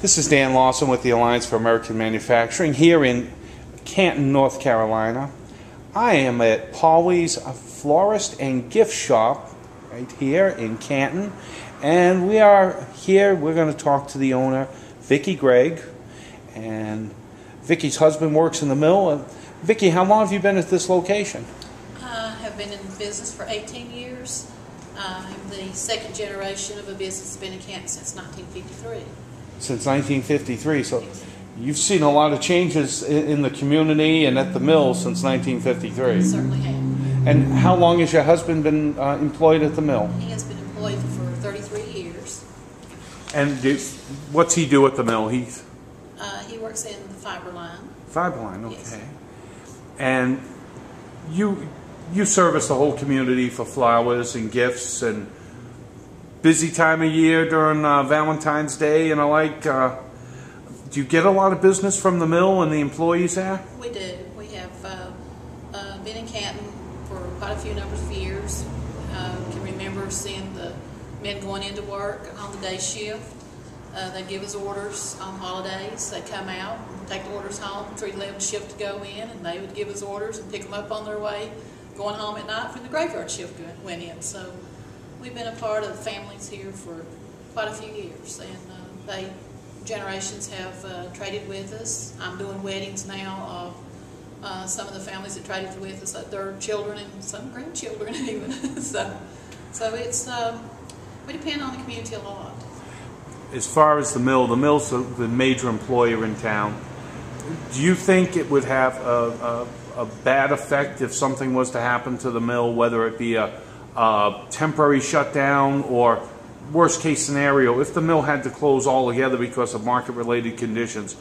This is Dan Lawson with the Alliance for American Manufacturing here in Canton, North Carolina. I am at Polly's Florist and Gift Shop right here in Canton, and we are here. We're going to talk to the owner, Vicky Gregg, and Vicky's husband works in the mill. Vicky, how long have you been at this location? I have been in business for 18 years. I'm the second generation of a business that's been in Canton since 1953. Since 1953, so you've seen a lot of changes in the community and at the mill since 1953. Certainly have. And how long has your husband been employed at the mill? He has been employed for 33 years. And what's he do at the mill? He works in the fiber line. Fiber line, okay. Yes. And you service the whole community for flowers and gifts, and busy time of year during Valentine's Day and the like. Do you get a lot of business from the mill and the employees there? We do. We have been in Canton for quite a few numbers of years. Can remember seeing the men going into work on the day shift. They give us orders on holidays. They come out and take the orders home, 3-11 shift to go in, and they would give us orders and pick them up on their way going home at night when the graveyard shift went in. So we've been a part of the families here for quite a few years, and generations have traded with us. I'm doing weddings now of some of the families that traded with us, their children and some grandchildren even. so it's we depend on the community a lot. As far as the mill's the major employer in town. Do you think it would have a bad effect if something was to happen to the mill, whether it be a temporary shutdown or worst case scenario, if the mill had to close altogether because of market-related conditions?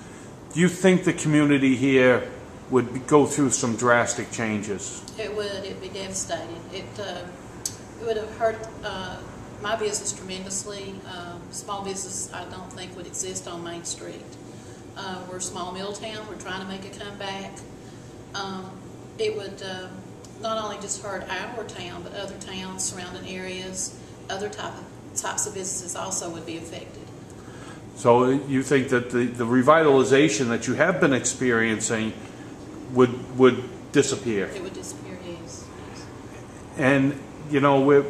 Do you think the community here would go through some drastic changes? It would. It'd be devastating. It would have hurt my business tremendously. Small business, I don't think, would exist on Main Street. We're a small mill town. We're trying to make a comeback. It would not only just hurt our town, but other towns, surrounding areas, other types of businesses also would be affected. So you think that the revitalization that you have been experiencing would disappear? It would disappear, yes. And you know,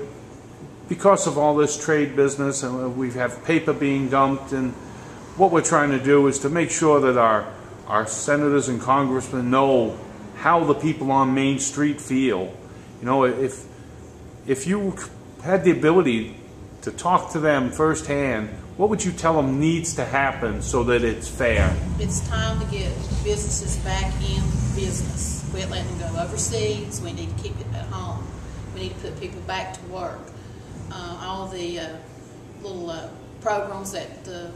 because of all this trade business, and we have paper being dumped, and what we're trying to do is to make sure that our senators and congressmen know how the people on Main Street feel. You know, if you had the ability to talk to them firsthand, what would you tell them needs to happen so that it's fair? It's time to get businesses back in business. Quit letting them go overseas. We need to keep it at home. We need to put people back to work. All the little programs that the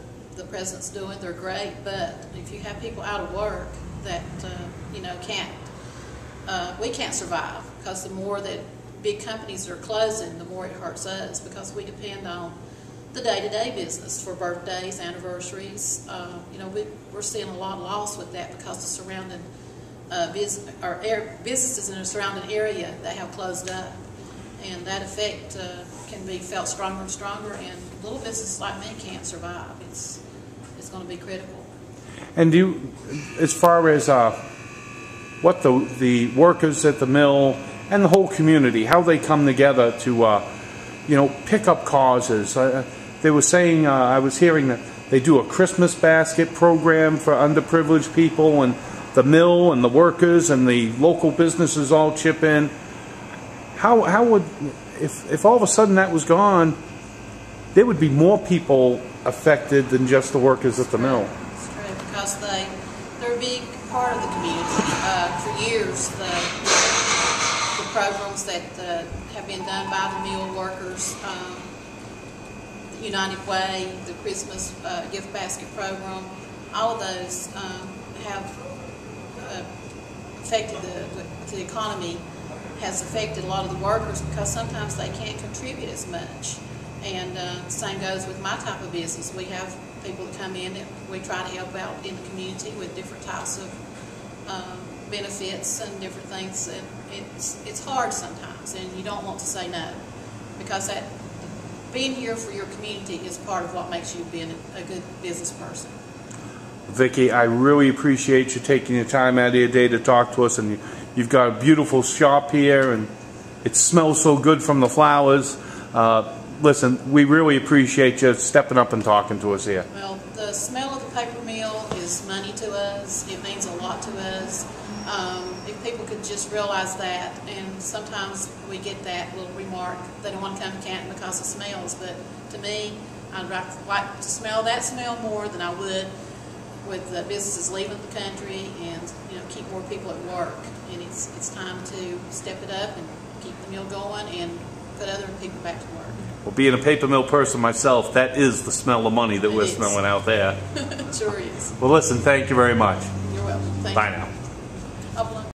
president's doing, they're great, but if you have people out of work that you know, we can't survive, because the more that big companies are closing, the more it hurts us, because we depend on the day-to-day business for birthdays, anniversaries. You know, we're seeing a lot of loss with that because the surrounding businesses in the surrounding area that have closed up, and that effect can be felt stronger and stronger. And little businesses like me can't survive. It's going to be critical. And as far as what the workers at the mill and the whole community, how they come together to, you know, pick up causes. They were saying, I was hearing that they do a Christmas basket program for underprivileged people, and the mill and the workers and the local businesses all chip in. How would, if all of a sudden that was gone, there would be more people affected than just the workers at the mill? It's true, because they're a big part of the community. For years, the programs that have been done by the mill workers, the United Way, the Christmas gift basket program, all of those have affected the economy, has affected a lot of the workers, because sometimes they can't contribute as much. And the same goes with my type of business. We have people that come in that we try to help out in the community with different types of benefits and different things. And it's hard sometimes, and you don't want to say no, because being here for your community is part of what makes you being a good business person. Vicky, I really appreciate you taking your time out of your day to talk to us, and you've got a beautiful shop here, and it smells so good from the flowers. Listen, we really appreciate you stepping up and talking to us here. Well, the smell of the paper mill is money to us. It means a lot to us. If people could just realize that, and sometimes we get that little remark, they don't want to come to Canton because of smells, but to me, I'd like to smell that smell more than I would with the businesses leaving the country, and keep more people at work. And it's time to step it up and keep the mill going and put other people back to work. Well, being a paper mill person myself, that is the smell of money that we're smelling out there. It sure is. Well, listen, thank you very much. You're welcome. Thank Bye you. now.